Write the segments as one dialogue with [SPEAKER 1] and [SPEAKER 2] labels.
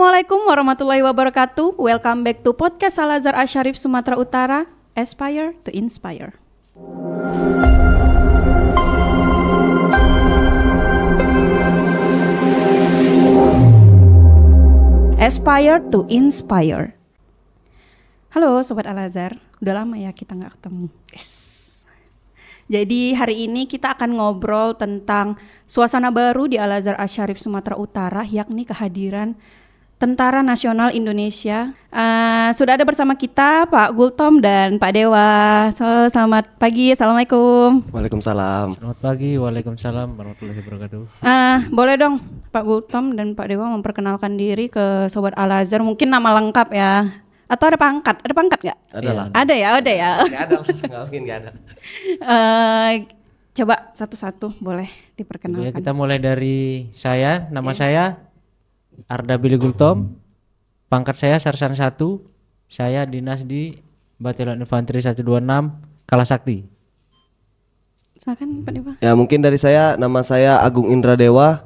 [SPEAKER 1] Assalamualaikum warahmatullahi wabarakatuh. Welcome back to podcast Al-Azhar Asy-Syarif Sumatera Utara, Aspire to Inspire. Aspire to Inspire. Halo Sobat Al-Azhar, udah lama ya kita gak ketemu. Jadi hari ini kita akan ngobrol tentang suasana baru di Al-Azhar Asy-Syarif Sumatera Utara, yakni kehadiran Tentara Nasional Indonesia. Sudah ada bersama kita Pak Gultom dan Pak Dewa. Selamat pagi, Assalamualaikum.
[SPEAKER 2] Waalaikumsalam.
[SPEAKER 3] Selamat pagi, waalaikumsalam warahmatullahi wabarakatuh.
[SPEAKER 1] Boleh dong Pak Gultom dan Pak Dewa memperkenalkan diri ke Sobat Al-Azhar, mungkin nama lengkap ya. Atau ada pangkat? Ada pangkat nggak?
[SPEAKER 2] Ada lah.
[SPEAKER 1] Ada ya.
[SPEAKER 2] Nggak ada lah, nggak mungkin nggak ada.
[SPEAKER 1] Coba satu-satu boleh diperkenalkan.
[SPEAKER 3] Kita mulai dari saya. Nama saya Arda Billy Gultom. Pangkat saya Sarsan 1. Saya dinas di Batalion Infanteri 126 Kalasakti.
[SPEAKER 1] Silakan Pak Dewa.
[SPEAKER 2] Ya mungkin dari saya, nama saya Agung Indra Dewa.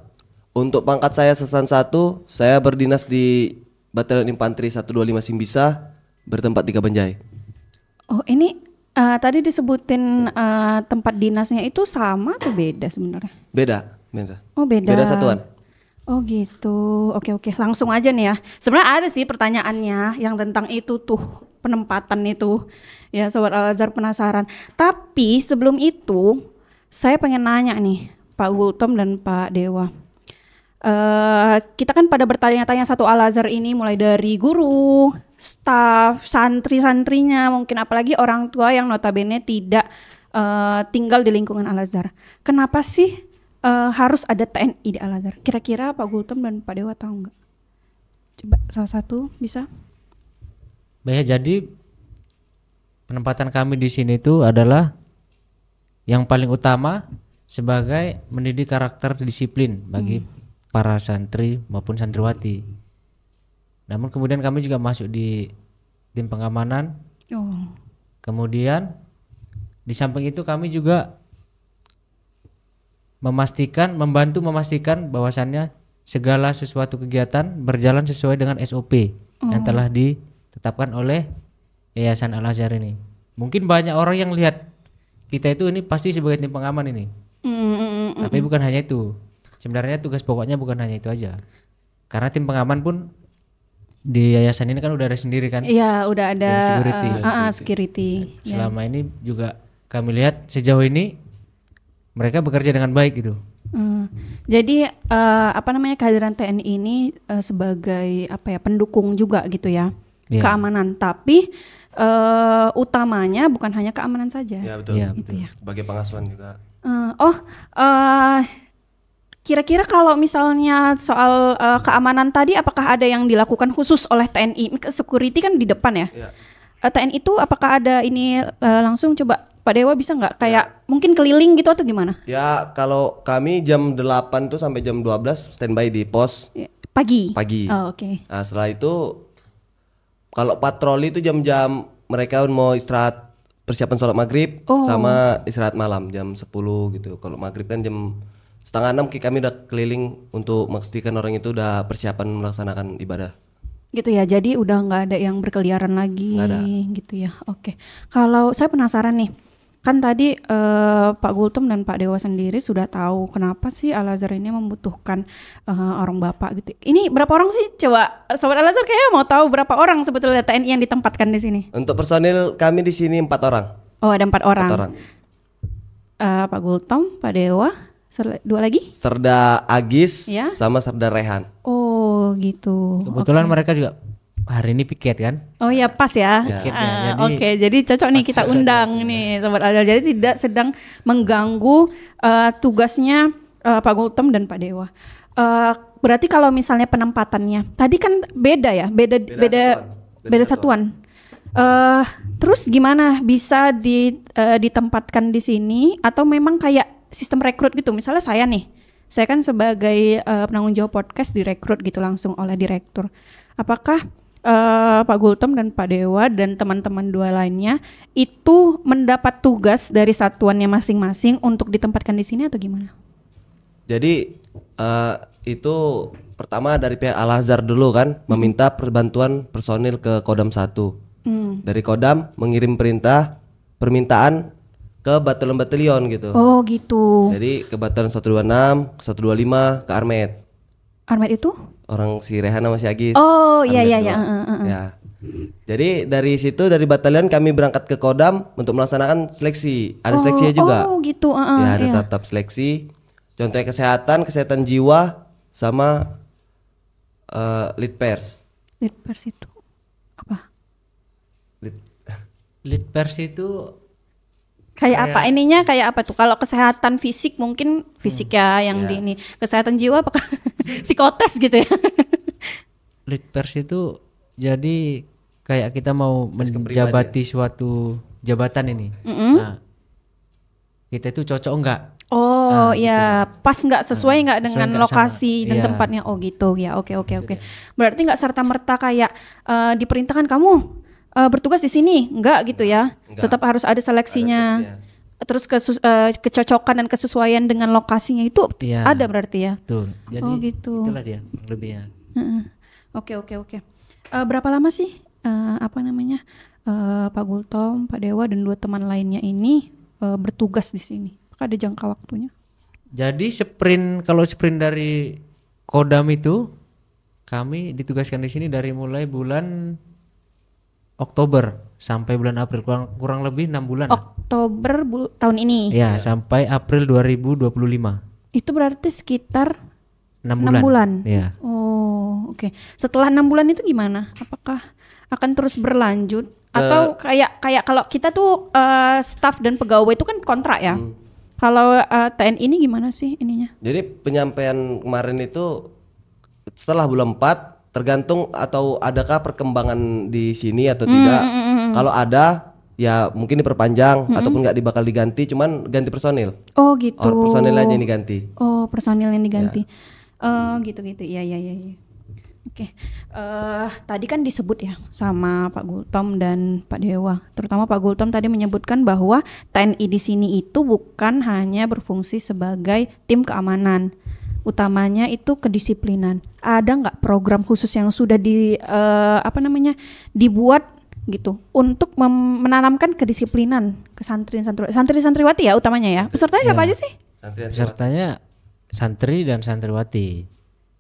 [SPEAKER 2] Untuk pangkat saya Sarsan 1, saya berdinas di Batalion Infanteri 125 Simbisa, bertempat di Kabanjai.
[SPEAKER 1] Oh ini tadi disebutin tempat dinasnya itu sama atau beda sebenarnya?
[SPEAKER 2] Beda.
[SPEAKER 1] Oh beda.
[SPEAKER 2] Beda satuan.
[SPEAKER 1] Oh gitu. Oke. Langsung aja nih ya. Sebenarnya ada sih pertanyaannya yang tentang itu tuh, penempatan itu. Ya Sobat Al-Azhar penasaran. Tapi sebelum itu saya pengen nanya nih Pak Gultom dan Pak Dewa. Kita kan pada bertanya-tanya satu Al-Azhar ini, mulai dari guru, staf, santri-santrinya, mungkin apalagi orang tua yang notabene tidak tinggal di lingkungan Al-Azhar. Kenapa sih harus ada TNI di Al-Azhar? Kira-kira Pak Gultom dan Pak Dewa tahu nggak? Coba salah satu bisa.
[SPEAKER 3] Baik, jadi penempatan kami di sini itu adalah yang paling utama sebagai mendidik karakter disiplin bagi para santri maupun santriwati. Namun kemudian kami juga masuk di tim pengamanan. Kemudian di samping itu kami juga membantu memastikan bahwasannya segala sesuatu kegiatan berjalan sesuai dengan SOP yang telah ditetapkan oleh Yayasan Al-Azhar ini. Mungkin banyak orang yang lihat kita itu ini pasti sebagai tim pengaman ini. Tapi bukan hanya itu. Sebenarnya tugas pokoknya bukan hanya itu aja. Karena tim pengaman pun di yayasan ini kan udah ada sendiri kan.
[SPEAKER 1] Iya, udah ada
[SPEAKER 3] security. Selama ini juga kami lihat sejauh ini mereka bekerja dengan baik gitu.
[SPEAKER 1] Jadi kehadiran TNI ini sebagai pendukung juga gitu ya, keamanan. Tapi utamanya bukan hanya keamanan saja.
[SPEAKER 2] Ya betul.
[SPEAKER 1] Gitu ya.
[SPEAKER 2] Sebagai pengasuhan juga.
[SPEAKER 1] Kira-kira kalau misalnya soal keamanan tadi, apakah ada yang dilakukan khusus oleh TNI? Security kan di depan ya. TNI itu apakah ada ini langsung, coba Pak Dewa bisa nggak kayak mungkin keliling gitu atau gimana?
[SPEAKER 2] Ya kalau kami jam 8 tuh sampai jam 12 standby di pos.
[SPEAKER 1] Pagi.
[SPEAKER 2] Oh,
[SPEAKER 1] oke.
[SPEAKER 2] Nah setelah itu kalau patroli itu jam-jam mereka mau istirahat, persiapan sholat maghrib sama istirahat malam jam 10 gitu. Kalau maghrib kan jam 5:30 kami udah keliling untuk memastikan orang itu udah persiapan melaksanakan ibadah.
[SPEAKER 1] Gitu ya, jadi udah nggak ada yang berkeliaran lagi gitu ya. Oke. Kalau saya penasaran nih, kan tadi Pak Gultom dan Pak Dewa sendiri sudah tahu kenapa sih Al-Azhar ini membutuhkan orang bapak gitu. Ini berapa orang sih? Coba Sobat Al-Azhar kayaknya mau tahu berapa orang sebetulnya TNI yang ditempatkan di sini.
[SPEAKER 2] Untuk personil kami di sini 4 orang.
[SPEAKER 1] Oh, ada 4 orang.
[SPEAKER 2] 4 orang.
[SPEAKER 1] Pak Gultom, Pak Dewa, 2 lagi?
[SPEAKER 2] Serda Agis sama Serda Rehan.
[SPEAKER 1] Oh gitu.
[SPEAKER 3] Kebetulan mereka juga hari ini piket kan?
[SPEAKER 1] Oh iya pas ya. Oke, jadi cocok nih kita undang nih Sobat Al-Azhar. Jadi tidak sedang mengganggu tugasnya Pak Gultom dan Pak Dewa. Berarti kalau misalnya penempatannya tadi kan beda ya, beda satuan. Terus gimana bisa ditempatkan di sini atau memang kayak sistem rekrut gitu? Misalnya saya kan sebagai penanggung jawab podcast direkrut gitu langsung oleh direktur. Apakah Pak Gultom dan Pak Dewa dan teman-teman 2 lainnya itu mendapat tugas dari satuannya masing-masing untuk ditempatkan di sini atau gimana?
[SPEAKER 2] Jadi itu pertama dari pihak Al Azhar dulu kan meminta perbantuan personil ke Kodam 1. Dari Kodam mengirim permintaan ke batalion-batalion gitu.
[SPEAKER 1] Oh gitu.
[SPEAKER 2] Jadi ke batalion 126, ke 125, ke Armet.
[SPEAKER 1] Armet itu?
[SPEAKER 2] Orang si Rehan sama si Agis.
[SPEAKER 1] Oh iya
[SPEAKER 2] Armet
[SPEAKER 1] iya
[SPEAKER 2] dua.
[SPEAKER 1] iya.
[SPEAKER 2] Ya. Jadi dari situ dari batalion kami berangkat ke Kodam untuk melaksanakan seleksi. Ada seleksinya juga.
[SPEAKER 1] Oh gitu.
[SPEAKER 2] Ya ada
[SPEAKER 1] Iya.
[SPEAKER 2] tahap seleksi. Contohnya kesehatan jiwa sama lead pers.
[SPEAKER 1] Lead pers itu apa?
[SPEAKER 3] Lead pers itu
[SPEAKER 1] Kayak apa ininya, kayak apa tuh? Kalau kesehatan fisik mungkin fisik ya yang di ini. Kesehatan jiwa apakah psikotes gitu ya?
[SPEAKER 3] lead pers itu jadi kayak kita mau menjabati suatu jabatan ini. Nah, kita itu cocok enggak?
[SPEAKER 1] Oh ya, pas nggak sesuai nggak
[SPEAKER 3] sesuai
[SPEAKER 1] dengan
[SPEAKER 3] nggak
[SPEAKER 1] lokasi
[SPEAKER 3] sama.
[SPEAKER 1] dan
[SPEAKER 3] Iya.
[SPEAKER 1] tempatnya. Oh gitu ya, oke. Berarti nggak serta merta kayak diperintahkan kamu bertugas di sini, nggak gitu ya? Tetap harus ada seleksinya. Terus kecocokan dan kesesuaian dengan lokasinya itu
[SPEAKER 3] Iya.
[SPEAKER 1] ada berarti ya?
[SPEAKER 3] Tuh. Jadi
[SPEAKER 1] Oh gitu.
[SPEAKER 3] itulah dia lebihnya.
[SPEAKER 1] Oke. Berapa lama sih Pak Gultom, Pak Dewa dan 2 teman lainnya ini bertugas di sini? Apakah ada jangka waktunya?
[SPEAKER 3] Jadi kalau sprint dari Kodam itu kami ditugaskan di sini dari mulai bulan Oktober sampai bulan April, kurang lebih 6 bulan.
[SPEAKER 1] Oktober tahun ini.
[SPEAKER 3] Ya, sampai April 2025.
[SPEAKER 1] Itu berarti sekitar
[SPEAKER 3] 6
[SPEAKER 1] 6 bulan.
[SPEAKER 3] Ya.
[SPEAKER 1] Oh, oke. Setelah 6 bulan itu gimana? Apakah akan terus berlanjut atau kayak kalau kita tuh staf dan pegawai itu kan kontrak ya? Kalau TNI ini gimana sih ininya?
[SPEAKER 2] Jadi penyampaian kemarin itu setelah bulan 4 tergantung atau adakah perkembangan di sini atau tidak. Kalau ada ya mungkin diperpanjang ataupun nggak bakal diganti, cuman ganti personil.
[SPEAKER 1] Oh gitu.
[SPEAKER 2] Personil aja yang diganti.
[SPEAKER 1] Oh, personil yang diganti. Gitu. Iya. Oke. Tadi kan disebut ya sama Pak Gultom dan Pak Dewa. Terutama Pak Gultom tadi menyebutkan bahwa TNI di sini itu bukan hanya berfungsi sebagai tim keamanan. Utamanya itu kedisiplinan. Ada nggak program khusus yang sudah dibuat gitu untuk menanamkan kedisiplinan ke santri-santriwati ya utamanya ya. Pesertanya siapa aja sih?
[SPEAKER 3] Pesertanya santri dan santriwati.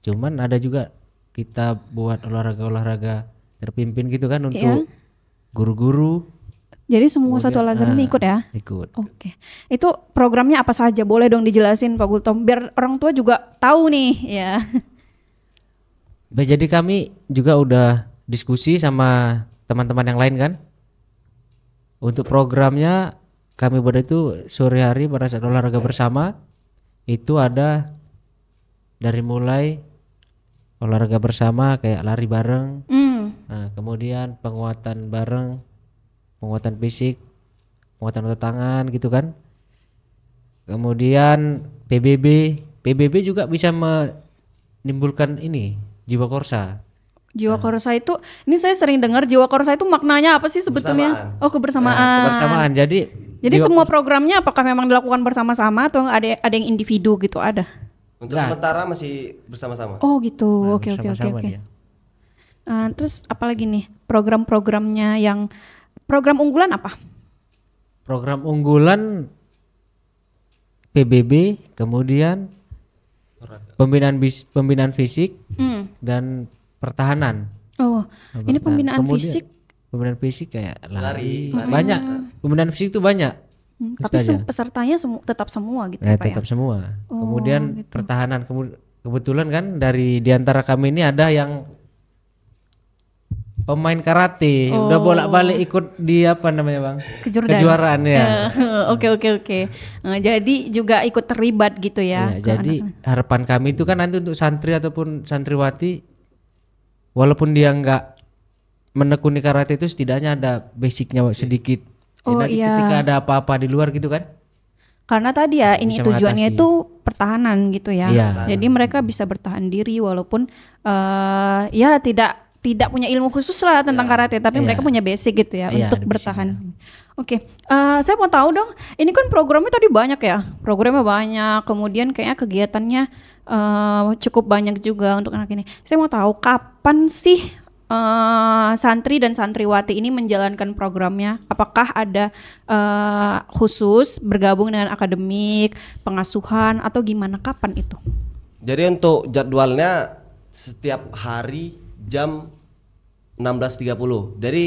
[SPEAKER 3] Cuman ada juga kita buat olahraga terpimpin gitu kan untuk guru-guru.
[SPEAKER 1] Jadi semua satu Al-Azhar ini ikut ya?
[SPEAKER 3] Ikut.
[SPEAKER 1] Oke. Itu programnya apa saja? Boleh dong dijelasin Pak Gultom biar orang tua juga tahu nih ya.
[SPEAKER 3] Jadi kami juga udah diskusi sama teman-teman yang lain kan. Untuk programnya kami buat itu sore hari pada saat olahraga bersama itu ada dari mulai olahraga bersama kayak lari bareng. Nah, kemudian penguatan bareng, penguatan fisik, penguatan otot tangan gitu kan. Kemudian PBB juga bisa menimbulkan ini jiwa korsa.
[SPEAKER 1] Jiwa korsa itu, ini saya sering dengar jiwa korsa itu maknanya apa sih sebetulnya? Oh, kebersamaan.
[SPEAKER 3] Kebersamaan. Jadi
[SPEAKER 1] semua programnya apakah memang dilakukan bersama-sama atau ada yang individu gitu ada?
[SPEAKER 2] Untuk sementara masih bersama-sama.
[SPEAKER 1] Oh gitu. Oke.
[SPEAKER 3] bersama-sama dia.
[SPEAKER 1] Terus apalagi nih program-programnya yang program unggulan apa?
[SPEAKER 3] Program unggulan PBB, kemudian pembinaan fisik dan pertahanan.
[SPEAKER 1] Oh, ini pembinaan fisik.
[SPEAKER 3] Pembinaan fisik kayak lari. Banyak. Pembinaan fisik itu banyak.
[SPEAKER 1] Tapi pesertanya tetap semua gitu
[SPEAKER 3] ya,
[SPEAKER 1] Pak
[SPEAKER 3] tetap
[SPEAKER 1] ya?
[SPEAKER 3] semua.
[SPEAKER 1] Oh,
[SPEAKER 3] Kemudian
[SPEAKER 1] gitu.
[SPEAKER 3] pertahanan kebetulan kan di antara kami ini ada yang pemain karate, udah bolak-balik ikut di apa namanya Bang? Kejuaraan ya.
[SPEAKER 1] Oke. Jadi juga ikut terlibat gitu ya.
[SPEAKER 3] Ya jadi harapan kami itu kan nanti untuk santri ataupun santriwati walaupun dia nggak menekuni karate itu setidaknya ada basicnya sedikit. Jadi ketika ada apa-apa di luar gitu kan.
[SPEAKER 1] Karena tadi ya ini tujuannya itu pertahanan gitu ya.
[SPEAKER 3] Iya.
[SPEAKER 1] Jadi mereka bisa bertahan diri walaupun ya tidak punya ilmu khusus lah tentang karate, tapi mereka punya basic gitu ya untuk bertahan. Oke. Saya mau tahu dong, ini kan programnya tadi banyak ya. Programnya banyak, kemudian kayaknya kegiatannya cukup banyak juga untuk anak ini. Saya mau tahu kapan sih santri dan santriwati ini menjalankan programnya? Apakah ada khusus bergabung dengan akademik, pengasuhan atau gimana? Kapan itu?
[SPEAKER 2] Jadi untuk jadwalnya setiap hari jam 16.30. Jadi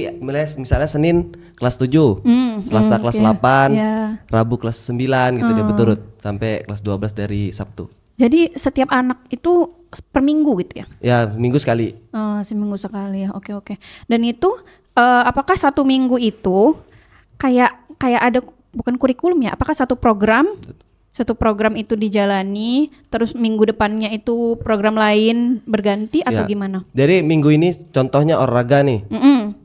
[SPEAKER 2] misalnya Senin kelas 7, Selasa kelas 8, Rabu kelas 9 gitu dia berturut sampai kelas 12 dari Sabtu.
[SPEAKER 1] Jadi setiap anak itu per minggu gitu ya?
[SPEAKER 2] Ya, minggu sekali.
[SPEAKER 1] Seminggu sekali ya. Oke. Dan itu apakah satu minggu itu kayak ada bukan kurikulum ya? Apakah satu program itu dijalani, terus minggu depannya itu program lain berganti atau gimana?
[SPEAKER 2] Jadi minggu ini contohnya olahraga nih.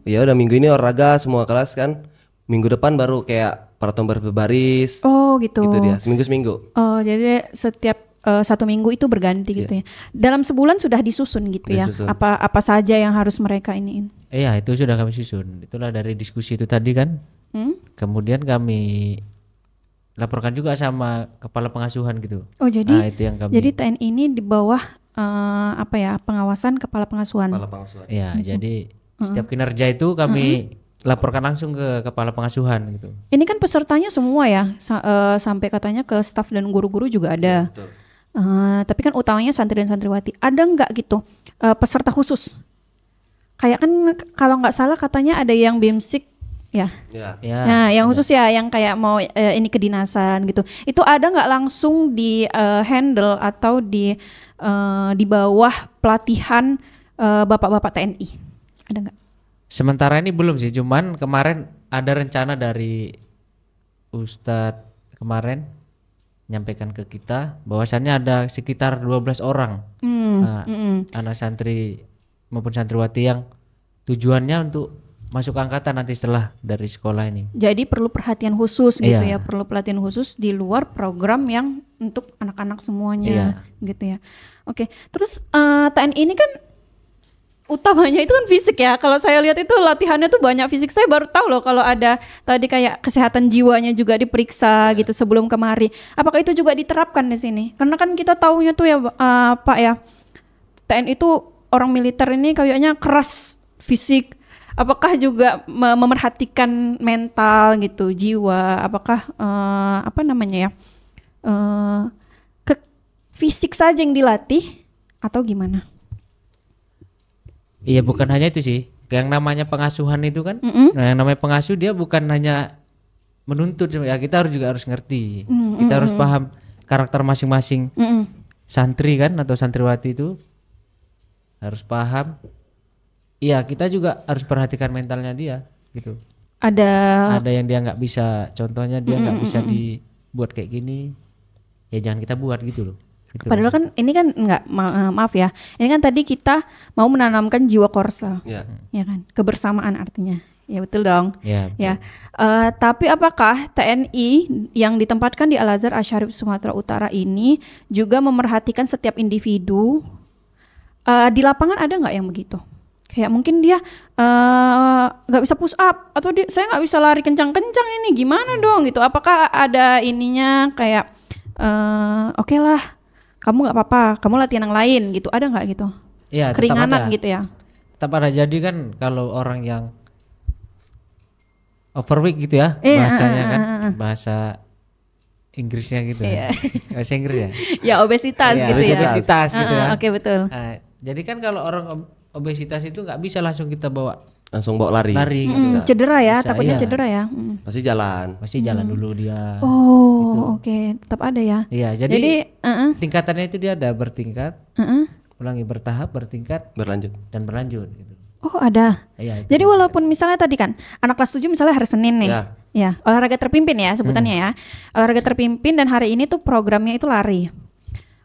[SPEAKER 2] Ya udah minggu ini olahraga semua kelas kan. Minggu depan baru kayak paraton berbaris.
[SPEAKER 1] Oh gitu.
[SPEAKER 2] Gitu dia, seminggu.
[SPEAKER 1] Oh jadi setiap satu minggu itu berganti gitu ya. Dalam sebulan sudah disusun gitu ya. Apa saja yang harus mereka iniin?
[SPEAKER 3] Iya itu sudah kami susun. Itulah dari diskusi itu tadi kan. Kemudian kami laporkan juga sama kepala pengasuhan gitu.
[SPEAKER 1] Oh jadi
[SPEAKER 3] itu yang kami.
[SPEAKER 1] Jadi TNI ini di bawah pengawasan kepala pengasuhan.
[SPEAKER 3] Ya jadi setiap kinerja itu kami laporkan langsung ke kepala pengasuhan gitu.
[SPEAKER 1] Ini kan pesertanya semua ya, sampai katanya ke staf dan guru-guru juga ada. Tapi kan utamanya santri dan santriwati. Ada nggak gitu peserta khusus? Kayak kan kalau nggak salah katanya ada yang BEMSIK. Ya. Nah, yang khusus ya, yang kayak mau ini kedinasan gitu. Itu ada nggak langsung di handle atau di bawah pelatihan bapak-bapak TNI? Ada nggak?
[SPEAKER 3] Sementara ini belum sih, cuman kemarin ada rencana dari Ustadz kemarin nyampaikan ke kita bahwasannya ada sekitar 12 orang anak santri maupun santriwati yang tujuannya untuk masuk angkatan nanti setelah dari sekolah ini.
[SPEAKER 1] Jadi perlu perhatian khusus gitu ya, perlu pelatihan khusus di luar program yang untuk anak-anak semuanya gitu ya. Oke, terus TNI ini kan utamanya itu kan fisik ya. Kalau saya lihat itu latihannya tuh banyak fisik. Saya baru tahu loh kalau ada tadi kayak kesehatan jiwanya juga diperiksa gitu sebelum kemari. Apakah itu juga diterapkan di sini? Karena kan kita taunya tuh ya Pak ya, TNI itu orang militer ini kayaknya keras fisik. Apakah juga memerhatikan mental gitu, jiwa? Apakah ke fisik saja yang dilatih atau gimana?
[SPEAKER 3] Iya bukan hanya itu sih. Yang namanya pengasuhan itu kan, nah yang namanya pengasuh dia bukan hanya menuntut ya, kita juga harus ngerti. Kita harus paham karakter masing-masing santri kan atau santriwati itu harus paham. Iya kita juga harus perhatikan mentalnya dia gitu. Ada yang dia nggak bisa, contohnya dia nggak bisa dibuat kayak gini, ya jangan kita buat gitu loh. Gitu.
[SPEAKER 1] Padahal kan ini kan maaf ya, ini kan tadi kita mau menanamkan jiwa korsa, ya kan, kebersamaan artinya, ya betul dong. Ya. Tapi apakah TNI yang ditempatkan di Al Azhar Asy-Syarif Sumatera Utara ini juga memerhatikan setiap individu? Di lapangan ada nggak yang begitu? Kayak mungkin dia nggak bisa push up atau saya nggak bisa lari kencang-kencang ini gimana dong gitu. Apakah ada ininya kayak oke lah kamu nggak apa-apa, kamu latihan yang lain gitu, ada nggak gitu?
[SPEAKER 3] Iya,
[SPEAKER 1] keringanan gitu ya.
[SPEAKER 3] Tetap ada. Jadi kan kalau orang yang overweight gitu ya bahasanya kan bahasa Inggrisnya gitu ya. Bahasa Inggris ya.
[SPEAKER 1] Ya obesitas gitu ya.
[SPEAKER 3] Obesitas gitu ya.
[SPEAKER 1] Oke betul.
[SPEAKER 3] Jadi kan kalau orang obesitas itu nggak bisa langsung kita
[SPEAKER 2] langsung bawa lari
[SPEAKER 3] gitu.
[SPEAKER 1] Cedera ya, takutnya cedera ya.
[SPEAKER 2] Pasti jalan
[SPEAKER 3] dulu dia
[SPEAKER 1] gitu. Oke, tetap ada ya.
[SPEAKER 3] Iya, jadi tingkatannya itu dia ada bertingkat, ulangi bertahap, bertingkat, berlanjut gitu.
[SPEAKER 1] Oh ada.
[SPEAKER 3] Iya,
[SPEAKER 1] jadi walaupun misalnya tadi kan anak kelas 7 misalnya hari Senin nih ya olahraga terpimpin ya sebutannya ya, olahraga terpimpin, dan hari ini tuh programnya itu lari.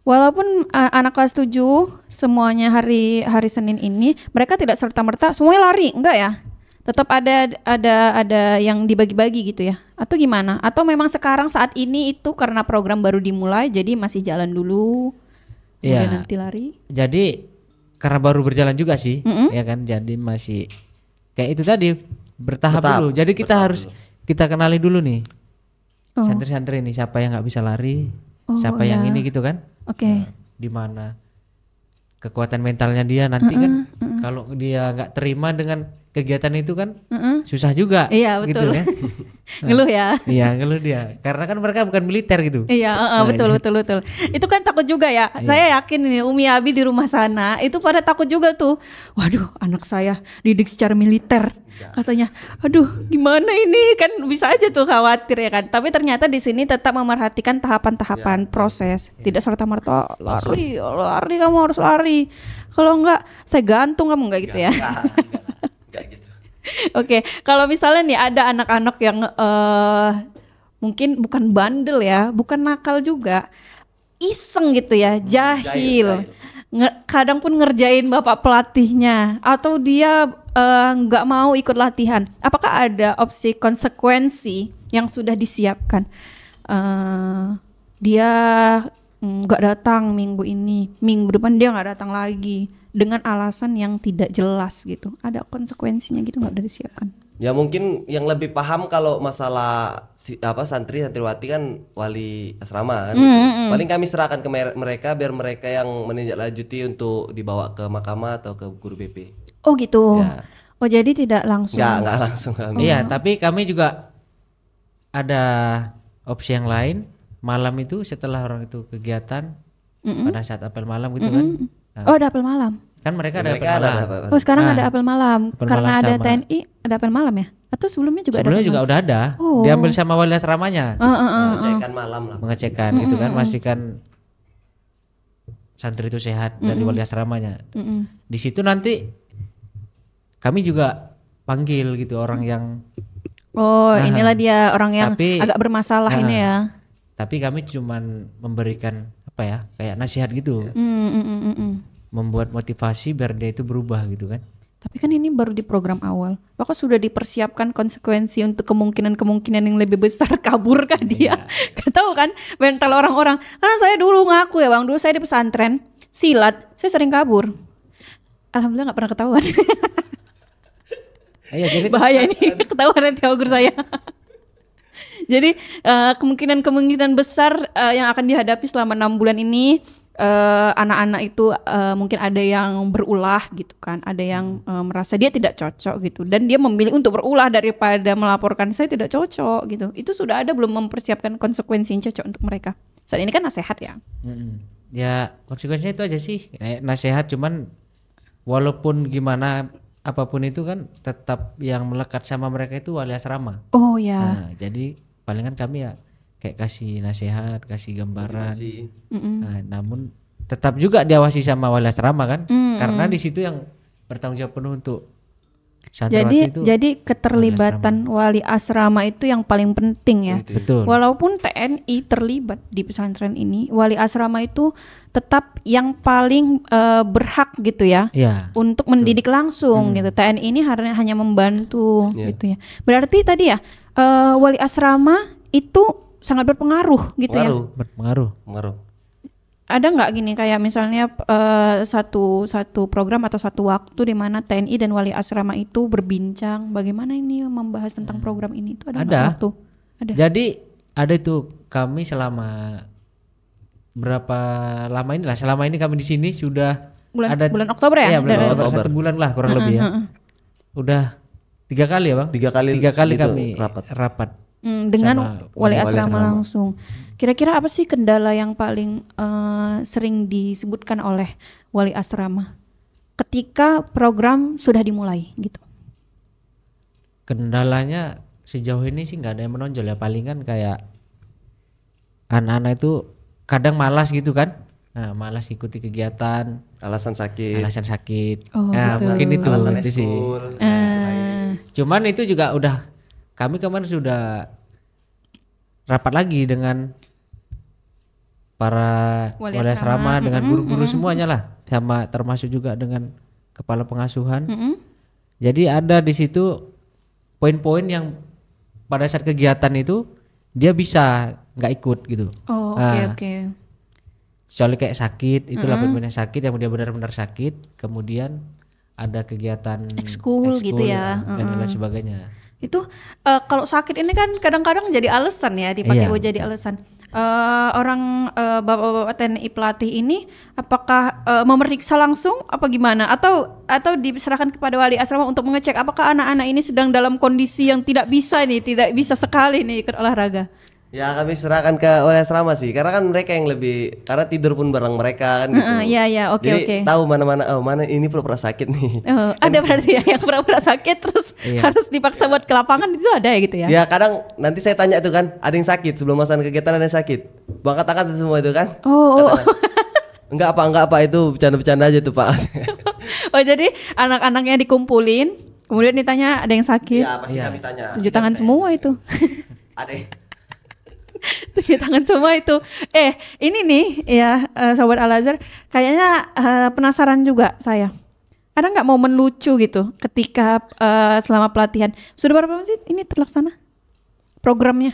[SPEAKER 1] Walaupun anak kelas 7 semuanya hari Senin ini mereka tidak serta-merta semuanya lari, enggak ya? Tetap ada yang dibagi-bagi gitu ya. Atau gimana? Atau memang sekarang saat ini itu karena program baru dimulai jadi masih jalan dulu.
[SPEAKER 3] Iya.
[SPEAKER 1] Nanti lari.
[SPEAKER 3] Jadi karena baru berjalan juga sih, ya kan? Jadi masih kayak itu tadi bertahap dulu. Jadi kita harus kita kenali dulu nih. Santri-santri nih siapa yang nggak bisa lari, siapa yang ini gitu kan?
[SPEAKER 1] Oke.
[SPEAKER 3] di mana kekuatan mentalnya dia nanti kan kalau dia nggak terima dengan kegiatan itu kan susah juga.
[SPEAKER 1] Iya betul.
[SPEAKER 3] Gitu, kan?
[SPEAKER 1] Ngeluh ya.
[SPEAKER 3] Iya ngeluh dia karena kan mereka bukan militer gitu.
[SPEAKER 1] Iya betul. Itu kan takut juga ya. Saya yakin ini Umi Abi di rumah sana itu pada takut juga tuh. Waduh anak saya didik secara militer katanya. Aduh gimana ini kan bisa aja tuh khawatir ya kan. Tapi ternyata di sini tetap memerhatikan tahapan-tahapan proses. Tidak serta-merta lari kamu harus lari. Kalau enggak saya gantung kamu enggak gitu ya.
[SPEAKER 2] Enggak gitu.
[SPEAKER 1] Oke, kalau misalnya nih ada anak-anak yang mungkin bukan bandel ya, bukan nakal juga, iseng gitu ya, jahil. Kadang pun ngerjain bapak pelatihnya, atau dia nggak mau ikut latihan. Apakah ada opsi konsekuensi yang sudah disiapkan? Dia nggak datang minggu ini, minggu depan dia nggak datang lagi. Dengan alasan yang tidak jelas gitu, ada konsekuensinya gitu nggak udah disiapkan?
[SPEAKER 2] Ya mungkin yang lebih paham kalau masalah santri santriwati kan wali asrama kan. Paling kami serahkan ke mereka biar mereka yang menindaklanjuti untuk dibawa ke mahkamah atau ke guru BP.
[SPEAKER 1] Oh gitu.
[SPEAKER 2] Ya.
[SPEAKER 1] Oh jadi tidak langsung.
[SPEAKER 2] Nggak langsung kami.
[SPEAKER 3] Iya tapi kami juga ada opsi yang lain. Malam itu setelah orang itu kegiatan pada saat apel malam gitu kan.
[SPEAKER 1] Oh ada apel malam.
[SPEAKER 3] Kan mereka ada apel malam.
[SPEAKER 1] Oh sekarang ada apel malam karena
[SPEAKER 3] malam
[SPEAKER 1] ada
[SPEAKER 3] sama.
[SPEAKER 1] TNI ada apel malam ya? Atau sebelumnya juga
[SPEAKER 3] Sebelumnya
[SPEAKER 1] ada?
[SPEAKER 3] juga udah ada.
[SPEAKER 1] Oh.
[SPEAKER 3] Diambil sama wali asramanya.
[SPEAKER 2] Mengecekkan malam lah.
[SPEAKER 3] Mengecekkan gitu kan, memastikan santri itu sehat dari wali asramanya. Di situ nanti kami juga panggil gitu orang yang
[SPEAKER 1] inilah dia orang yang agak bermasalah ini ya.
[SPEAKER 3] Tapi kami cuman memberikan apa ya, kayak nasihat gitu. Membuat motivasi biar dia itu berubah gitu kan.
[SPEAKER 1] Tapi kan ini baru di program awal. Apakah sudah dipersiapkan konsekuensi untuk kemungkinan-kemungkinan yang lebih besar kabur kah dia? Gak tahu kan mental orang-orang. Karena saya dulu ngaku ya Bang, dulu saya di pesantren silat, saya sering kabur. Alhamdulillah gak pernah ketahuan.
[SPEAKER 3] Jadi
[SPEAKER 1] bahaya ini ketahuan nanti augur saya. Jadi kemungkinan besar yang akan dihadapi selama 6 bulan ini, anak-anak itu mungkin ada yang berulah gitu kan, ada yang merasa dia tidak cocok gitu, dan dia memilih untuk berulah daripada melaporkan saya tidak cocok gitu. Itu sudah ada belum mempersiapkan konsekuensi yang cocok untuk mereka? Saat ini kan nasihat ya.
[SPEAKER 3] Ya konsekuensinya itu aja sih, nasihat, cuman walaupun gimana apapun itu kan tetap yang melekat sama mereka itu wali asrama.
[SPEAKER 1] Oh ya.
[SPEAKER 3] Nah, jadi palingan kami ya kayak kasih nasihat, kasih gambaran. Nah, namun tetap juga diawasi sama wali asrama kan, karena di situ yang bertanggung jawab penuh untuk santriwati itu.
[SPEAKER 1] Jadi keterlibatan wali asrama itu yang paling penting ya.
[SPEAKER 3] Betul.
[SPEAKER 1] Walaupun TNI terlibat di pesantren ini, wali asrama itu tetap yang paling berhak gitu ya, untuk mendidik langsung gitu. TNI ini hanya membantu gitu ya. Berarti tadi ya wali asrama itu sangat berpengaruh gitu ya.
[SPEAKER 3] Berpengaruh.
[SPEAKER 1] Ada nggak gini kayak misalnya satu program atau satu waktu di mana TNI dan wali asrama itu berbincang bagaimana ini membahas tentang program ini, itu ada waktu? Ada.
[SPEAKER 3] Jadi ada itu kami selama berapa lama ini lah, selama ini kami di sini sudah
[SPEAKER 1] bulan Oktober ya?
[SPEAKER 3] Iya, bulan Oktober, 1 bulan lah kurang lebih ya. Udah 3 kali ya Bang? 3 kali gitu, kami rapat
[SPEAKER 1] dengan wali asrama langsung. Kira-kira apa sih kendala yang paling sering disebutkan oleh wali asrama ketika program sudah dimulai gitu?
[SPEAKER 3] Kendalanya sejauh ini sih nggak ada yang menonjol ya, palingan kayak anak-anak itu kadang malas gitu kan. Nah, malas ikuti kegiatan,
[SPEAKER 2] alasan sakit.
[SPEAKER 3] Nah,
[SPEAKER 1] gitu.
[SPEAKER 3] mungkin itu
[SPEAKER 2] alasan
[SPEAKER 3] sih. Cuman itu juga udah kami kemarin sudah rapat lagi dengan para wali asrama, dengan guru-guru semuanya lah, sama termasuk juga dengan kepala pengasuhan. Jadi ada di situ poin-poin yang pada saat kegiatan itu dia bisa nggak ikut gitu.
[SPEAKER 1] Oke.
[SPEAKER 3] Soalnya kayak sakit, itulah poin-poinnya sakit, yang dia benar-benar sakit, kemudian ada kegiatan
[SPEAKER 1] ekskul gitu ya,
[SPEAKER 3] dan lain sebagainya.
[SPEAKER 1] Itu kalau sakit ini kan kadang-kadang jadi alasan ya, dipakai buat jadi alasan. Orang bapak-bapak TNI pelatih ini apakah memeriksa langsung apa gimana, atau diserahkan kepada wali asrama untuk mengecek apakah anak-anak ini sedang dalam kondisi yang tidak bisa sekali nih ikut olahraga?
[SPEAKER 2] Ya kami serahkan ke wali asrama sih, karena kan mereka yang lebih, karena tidur pun bareng mereka kan gitu.
[SPEAKER 1] Iya, oke.
[SPEAKER 2] Jadi tahu mana ini pura-pura sakit nih.
[SPEAKER 1] Ada berarti ya yang pura-pura sakit terus harus dipaksa buat ke lapangan, itu ada ya gitu ya?
[SPEAKER 2] Ya kadang nanti saya tanya itu kan, ada yang sakit sebelum melaksanakan kegiatan, ada yang sakit. Bangkat angkat semua itu kan. Enggak apa itu bercanda-bercanda aja tuh Pak.
[SPEAKER 1] Oh jadi anak-anaknya dikumpulin, kemudian ditanya ada yang sakit.
[SPEAKER 2] Iya pasti kami tanya.
[SPEAKER 1] Cuci tangan semua itu.
[SPEAKER 2] Ada.
[SPEAKER 1] Cuci tangan semua itu. Ini nih ya Sobat Al-Azhar, kayaknya penasaran juga saya. Ada nggak momen lucu gitu ketika selama pelatihan? Sudah berapa menit ini terlaksana programnya?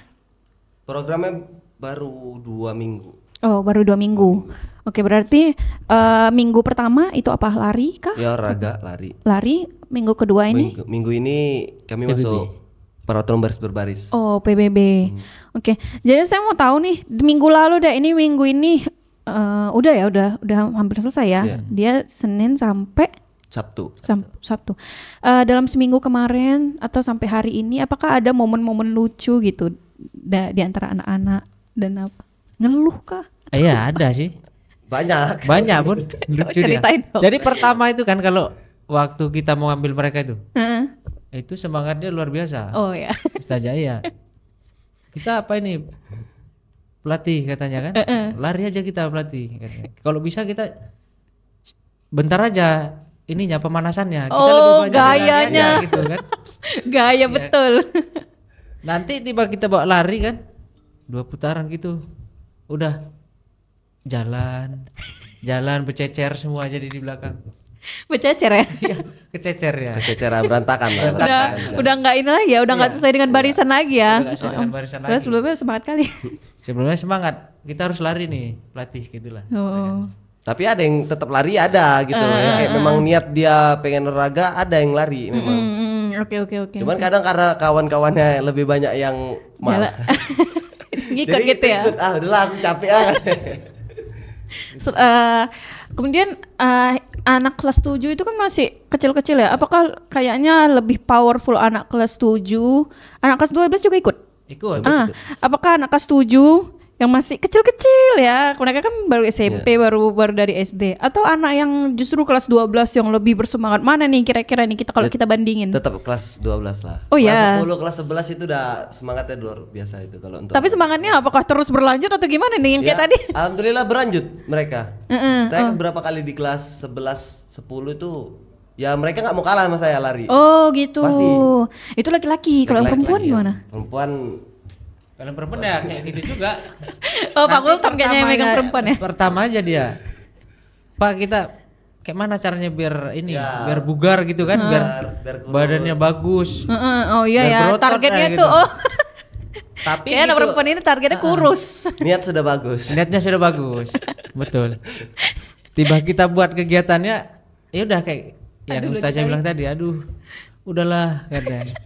[SPEAKER 2] Programnya baru 2 minggu.
[SPEAKER 1] Oh baru 2 minggu. Oke berarti minggu pertama itu apa, lari kah?
[SPEAKER 2] Ya olahraga lari.
[SPEAKER 1] Lari. Minggu kedua ini?
[SPEAKER 2] Minggu ini kami
[SPEAKER 3] PBB.
[SPEAKER 2] masuk peraturan baris berbaris.
[SPEAKER 1] Oh PBB. Oke. Jadi saya mau tahu nih, minggu lalu minggu ini udah hampir selesai ya.
[SPEAKER 2] Yeah.
[SPEAKER 1] Dia Senin sampai
[SPEAKER 2] Sabtu.
[SPEAKER 1] Sabtu. Dalam seminggu kemarin atau sampai hari ini, apakah ada momen-momen lucu gitu di antara anak-anak dan apa? Ngeluh kah?
[SPEAKER 3] Iya ada sih.
[SPEAKER 2] Banyak
[SPEAKER 3] Pun lucu dia.
[SPEAKER 1] Ceritain dong.
[SPEAKER 3] Jadi pertama itu kan kalau waktu kita mau ngambil mereka itu semangatnya luar biasa.
[SPEAKER 1] Oh ya.
[SPEAKER 3] Ustazah ya. Kita apa ini? Pelatih katanya kan. Lari aja kita pelatih katanya. Kalau bisa kita bentar aja ininya pemanasannya. Kita lebih banyak
[SPEAKER 1] gayanya
[SPEAKER 3] aja, gitu kan.
[SPEAKER 1] Gaya betul.
[SPEAKER 3] Nanti tiba kita bawa lari kan, 2 putaran gitu. Udah jalan bercecer semua jadi di belakang.
[SPEAKER 1] Bercecer ya?
[SPEAKER 3] Iya, kececer ya.
[SPEAKER 2] Kececer berantakan lah.
[SPEAKER 1] Udah nggak ini lagi ya, udah nggak sesuai dengan barisan lagi ya.
[SPEAKER 3] Udah nggak sesuai dengan barisan lagi.
[SPEAKER 1] Terus sebelumnya semangat kali.
[SPEAKER 3] Sebelumnya semangat, kita harus lari nih, pelatih gitulah.
[SPEAKER 1] Oh.
[SPEAKER 2] Tapi ada yang tetap lari, ada gitu. Kayak memang niat dia pengen olahraga, ada yang lari memang.
[SPEAKER 1] Oke.
[SPEAKER 2] Cuman kadang karena kawan-kawannya lebih banyak yang malah.
[SPEAKER 1] Ngikut gitu ya.
[SPEAKER 2] Udahlah aku capek
[SPEAKER 1] Kemudian anak kelas 7 itu kan masih kecil-kecil ya. Apakah kayaknya lebih powerful anak kelas 7? Anak kelas 12 juga ikut?
[SPEAKER 3] Ikut.
[SPEAKER 1] Apakah anak kelas 7 yang masih kecil-kecil ya, mereka kan baru SMP, baru dari SD, atau anak yang justru kelas 12 yang lebih bersemangat? Mana nih kira-kira nih kalau kita bandingin?
[SPEAKER 2] Tetap kelas 12 lah.
[SPEAKER 1] Oh ya.
[SPEAKER 2] Kelas 10, kelas 11 itu udah semangatnya luar biasa itu kalau untuk.
[SPEAKER 1] Tapi semangatnya apakah terus berlanjut atau gimana nih yang kayak tadi?
[SPEAKER 2] Alhamdulillah berlanjut mereka. Saya beberapa kali di kelas 11, 10 itu ya mereka nggak mau kalah sama saya lari.
[SPEAKER 1] Oh gitu.
[SPEAKER 2] Pasti.
[SPEAKER 1] Itu laki-laki. Kalau yang perempuan gimana?
[SPEAKER 2] Perempuan.
[SPEAKER 3] Kalau perempuan ya kayak gitu juga.
[SPEAKER 1] Oh Pak Gultom kayaknya yang megang perempuan ya.
[SPEAKER 3] Pertama aja dia, Pak kita kayak mana caranya biar ini, biar bugar gitu kan, biar badannya bagus.
[SPEAKER 1] Oh iya ya, targetnya
[SPEAKER 3] gitu.
[SPEAKER 1] tuh. Oh.
[SPEAKER 3] Tapi
[SPEAKER 1] kayak anak perempuan ini targetnya kurus.
[SPEAKER 2] Niat sudah bagus.
[SPEAKER 3] Niatnya sudah bagus, betul. Tiba kita buat kegiatannya, ya udah kayak yang Ustazah bilang tadi, udahlah katanya.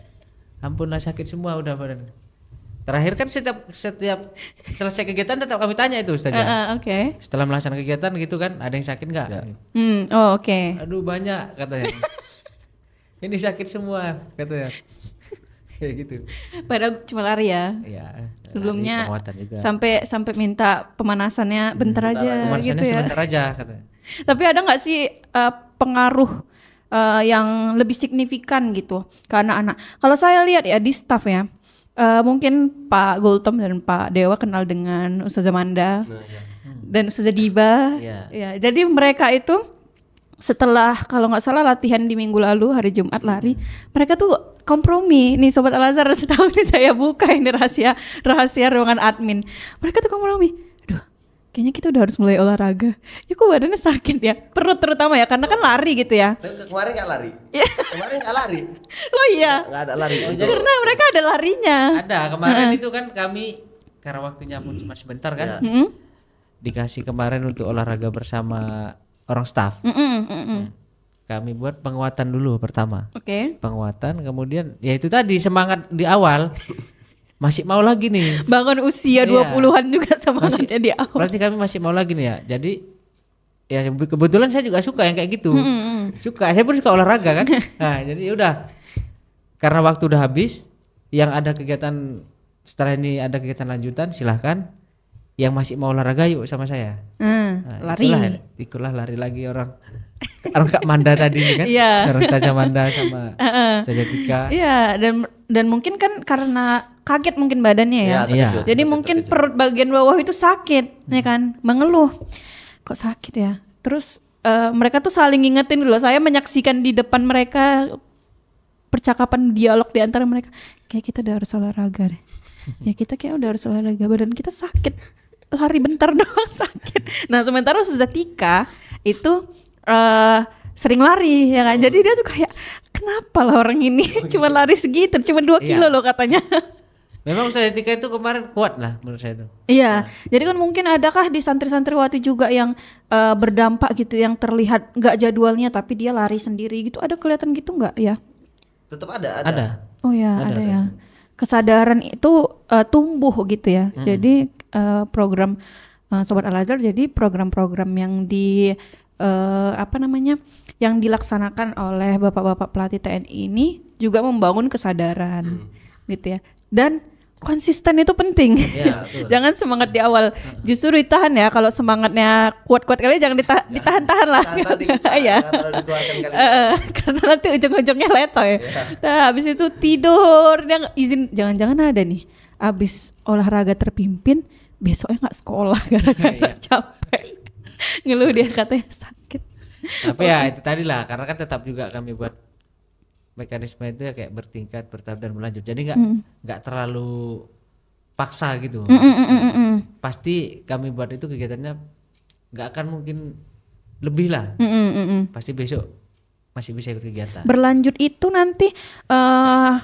[SPEAKER 3] Ampunlah sakit semua udah badan. Terakhir kan setiap selesai kegiatan tetap kami tanya itu Ustazah.
[SPEAKER 1] Oke.
[SPEAKER 3] Setelah melaksanakan kegiatan gitu kan, ada yang sakit nggak?
[SPEAKER 1] Oh oke.
[SPEAKER 3] Aduh banyak katanya. Ini sakit semua katanya. Kayak gitu.
[SPEAKER 1] Padahal cuma lari ya.
[SPEAKER 3] Iya.
[SPEAKER 1] Sebelumnya sampai minta pemanasannya bentar aja
[SPEAKER 3] pemanasannya
[SPEAKER 1] gitu ya.
[SPEAKER 3] Sebentar aja katanya.
[SPEAKER 1] Tapi ada nggak sih pengaruh yang lebih signifikan gitu ke anak-anak? Kalau saya lihat ya di staff ya. Mungkin Pak Gultom dan Pak Dewa kenal dengan Ustazah Manda dan Ustazah Diba. Ya, jadi mereka itu setelah kalau nggak salah latihan di minggu lalu hari Jumat lari, mereka tuh kompromi. Nih Sobat Al-Azhar, setahu ini saya buka ini rahasia ruangan admin. Mereka tuh kompromi. Kayaknya kita udah harus mulai olahraga. Ya kok badannya sakit ya, perut terutama ya, karena kan lari gitu ya.
[SPEAKER 2] Kemarin nggak lari. Kemarin nggak lari.
[SPEAKER 1] Oh iya.
[SPEAKER 2] Nggak ada lari.
[SPEAKER 1] Karena mereka ada larinya.
[SPEAKER 3] Ada kemarin itu kan kami karena waktunya pun cuma sebentar kan. Dikasih kemarin untuk olahraga bersama orang staff. kami buat penguatan dulu pertama.
[SPEAKER 1] Oke.
[SPEAKER 3] Penguatan, kemudian ya itu tadi semangat di awal. Masih mau lagi nih.
[SPEAKER 1] Bangun usia
[SPEAKER 3] Iya.
[SPEAKER 1] 20-an juga semangatnya di awal.
[SPEAKER 3] Berarti kami masih mau lagi nih ya. Jadi ya kebetulan saya juga suka yang kayak gitu. Suka, saya pun suka olahraga kan. Nah, jadi udah. Karena waktu udah habis, yang ada kegiatan setelah ini ada kegiatan lanjutan silahkan. Yang masih mau olahraga yuk sama saya. Nah,
[SPEAKER 1] Lari.
[SPEAKER 3] Ikutlah lari lagi orang Kak Manda tadi kan.
[SPEAKER 1] Iya.
[SPEAKER 3] Orang Taja Manda sama Sajatika.
[SPEAKER 1] Iya, dan mungkin kan karena kaget mungkin badannya ya.
[SPEAKER 3] Iya.
[SPEAKER 1] Jadi mungkin perut bagian bawah itu sakit, ya kan? Mengeluh. Kok sakit ya? Terus mereka tuh saling ngingetin loh. Saya menyaksikan di depan mereka percakapan dialog di antara mereka. Kayak kita udah harus olahraga deh. Ya kita kayak udah harus olahraga, badan kita sakit. Lari bentar doang sakit. Nah, sementara Suzatika itu sering lari ya kan. Jadi dia tuh kayak kenapa lah orang ini cuma lari segitu, cuma 2 kilo loh katanya.
[SPEAKER 3] Memang Sajatika itu kemarin kuat lah menurut saya itu.
[SPEAKER 1] Iya, jadi kan mungkin adakah di santri-santriwati juga yang berdampak gitu, yang terlihat nggak jadwalnya tapi dia lari sendiri gitu, ada kelihatan gitu nggak ya?
[SPEAKER 2] Tetap ada.
[SPEAKER 1] Oh ya, ada ya. Kesadaran itu tumbuh gitu ya. Jadi program Sobat Al-Azhar jadi program-program yang yang dilaksanakan oleh bapak-bapak pelatih TNI ini juga membangun kesadaran gitu ya. Dan konsisten itu penting.
[SPEAKER 2] Iya,
[SPEAKER 1] Jangan semangat di awal. Justru ditahan ya. Kalau semangatnya kuat-kuat kali jangan ditahan-tahan lah. Iya. Karena nanti ujung-ujungnya letoy. Nah, habis itu tidur, dia izin jangan-jangan ada nih. Habis olahraga terpimpin, besoknya nggak sekolah gara-gara capek. Ngeluh dia katanya sakit.
[SPEAKER 3] Tapi ya itu tadi lah, karena kan tetap juga kami buat mekanisme itu ya kayak bertingkat, bertahap dan berlanjut. Jadi nggak terlalu paksa gitu. Pasti kami buat itu kegiatannya nggak akan mungkin lebih lah. Pasti besok masih bisa ikut kegiatan.
[SPEAKER 1] Berlanjut itu nanti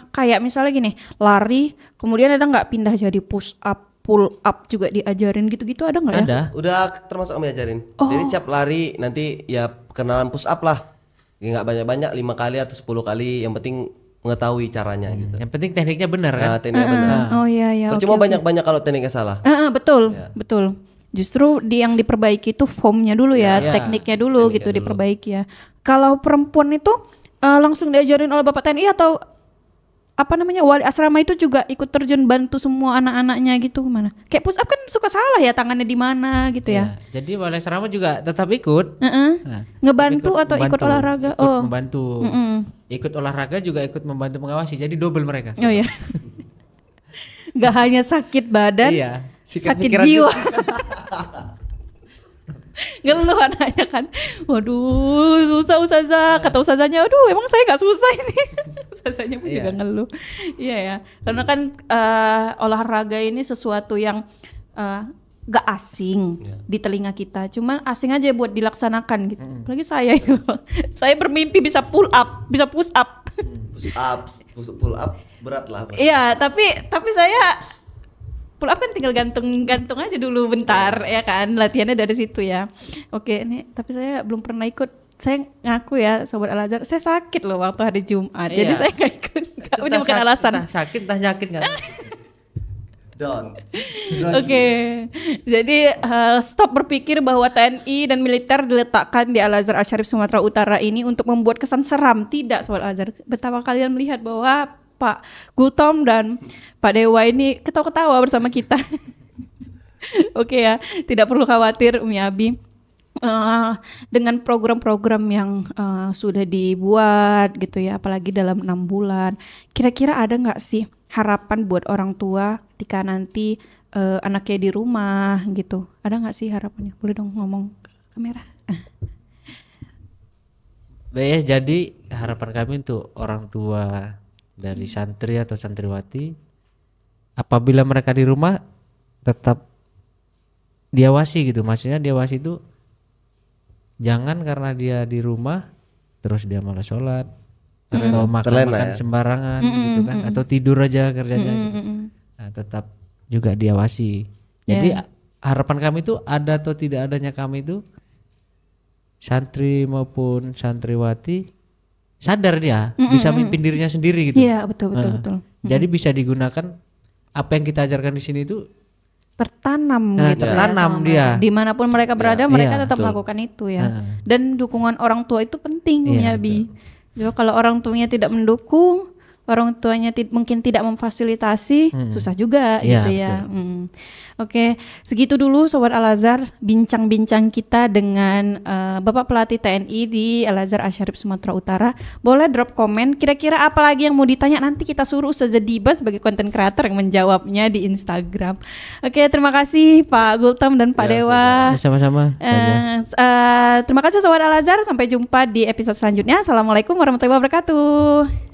[SPEAKER 1] kayak misalnya gini, lari, kemudian ada nggak pindah jadi push up, pull up juga diajarin gitu-gitu, ada nggak ya?
[SPEAKER 3] Ada.
[SPEAKER 2] Udah termasuk kami ajarin. Jadi siap lari nanti ya kenalan push up lah. Ya nggak banyak-banyak, 5 kali atau 10 kali, yang penting mengetahui caranya gitu.
[SPEAKER 3] Yang penting tekniknya benar kan?
[SPEAKER 2] Nah, tekniknya benar.
[SPEAKER 1] Oh iya.
[SPEAKER 2] Percuma banyak-banyak kalau tekniknya salah.
[SPEAKER 1] Betul. Justru yang diperbaiki itu formnya dulu ya, tekniknya dulu gitu diperbaiki ya. Kalau perempuan itu langsung diajarin oleh Bapak TNI atau wali asrama itu juga ikut terjun bantu semua anak-anaknya gitu, gimana? Kayak push up kan suka salah ya, tangannya di mana gitu ya.
[SPEAKER 3] Jadi wali asrama juga tetap ikut.
[SPEAKER 1] Nah, ngebantu atau ikut olahraga?
[SPEAKER 3] Ikut membantu. Ikut olahraga juga ikut membantu mengawasi. Jadi double mereka.
[SPEAKER 1] Oh ya. Gak hanya sakit badan, sakit jiwa. Ngeluh anaknya kan, waduh susah Ustazah, kata Ustazahnya, aduh emang saya gak susah ini. Ustazahnya pun juga ngeluh. Iya ya, karena kan olahraga ini sesuatu yang gak asing di telinga kita, cuman asing aja buat dilaksanakan gitu. Apalagi saya itu, saya bermimpi bisa pull up, bisa push up.
[SPEAKER 2] Pull up berat lah.
[SPEAKER 1] Iya, tapi saya pull up kan tinggal gantung aja dulu bentar ya kan, latihannya dari situ ya. Oke, ini tapi saya belum pernah ikut. Saya ngaku ya Sobat Al-Azhar, saya sakit loh waktu hari Jumat. Jadi saya nggak ikut. Ini bukan alasan.
[SPEAKER 3] Sakit, entah nyakit nggak?
[SPEAKER 1] Oke. Jadi stop berpikir bahwa TNI dan militer diletakkan di Al-Azhar Asy-Syarif Sumatera Utara ini untuk membuat kesan seram. Tidak, Sobat Al-Azhar. Betapa kalian melihat bahwa Pak Gultom dan Pak Dewa ini ketawa-ketawa bersama kita. Oke ya, tidak perlu khawatir Umi Abi. Dengan program-program yang sudah dibuat gitu ya, apalagi dalam 6 bulan, kira-kira ada nggak sih harapan buat orang tua ketika nanti anaknya di rumah gitu? Ada nggak sih harapannya? Boleh dong ngomong ke kamera.
[SPEAKER 3] Baik, jadi harapan kami untuk orang tua dari santri atau santriwati, apabila mereka di rumah tetap diawasi gitu. Maksudnya diawasi itu jangan karena dia di rumah terus dia malas sholat atau makan sembarangan gitu kan, atau tidur aja kerjanya gitu. Nah, tetap juga diawasi. Jadi harapan kami itu ada atau tidak adanya kami itu santri maupun santriwati sadar dia bisa mimpin dirinya sendiri gitu.
[SPEAKER 1] Iya, betul.
[SPEAKER 3] Jadi bisa digunakan apa yang kita ajarkan di sini itu
[SPEAKER 1] tertanam gitu
[SPEAKER 3] tertanam
[SPEAKER 1] ya,
[SPEAKER 3] dia.
[SPEAKER 1] Dimanapun mereka berada, mereka tetap
[SPEAKER 2] betul.
[SPEAKER 1] melakukan itu ya. Dan dukungan orang tua itu penting ya, Bi. Jadi kalau orang tuanya tidak mendukung, orang tuanya mungkin tidak memfasilitasi, susah juga gitu ya. Oke, segitu dulu Sobat Al-Azhar bincang-bincang kita dengan Bapak Pelatih TNI di Al-Azhar Asy-Syarif Sumatera Utara. Boleh drop komen kira-kira apa lagi yang mau ditanya, nanti kita suruh Ustazah Diba sebagai konten creator yang menjawabnya di Instagram. Oke, terima kasih Pak Gultom dan Pak Dewa.
[SPEAKER 3] Sama-sama.
[SPEAKER 1] Terima kasih Sobat Al-Azhar, sampai jumpa di episode selanjutnya. Assalamualaikum warahmatullahi wabarakatuh.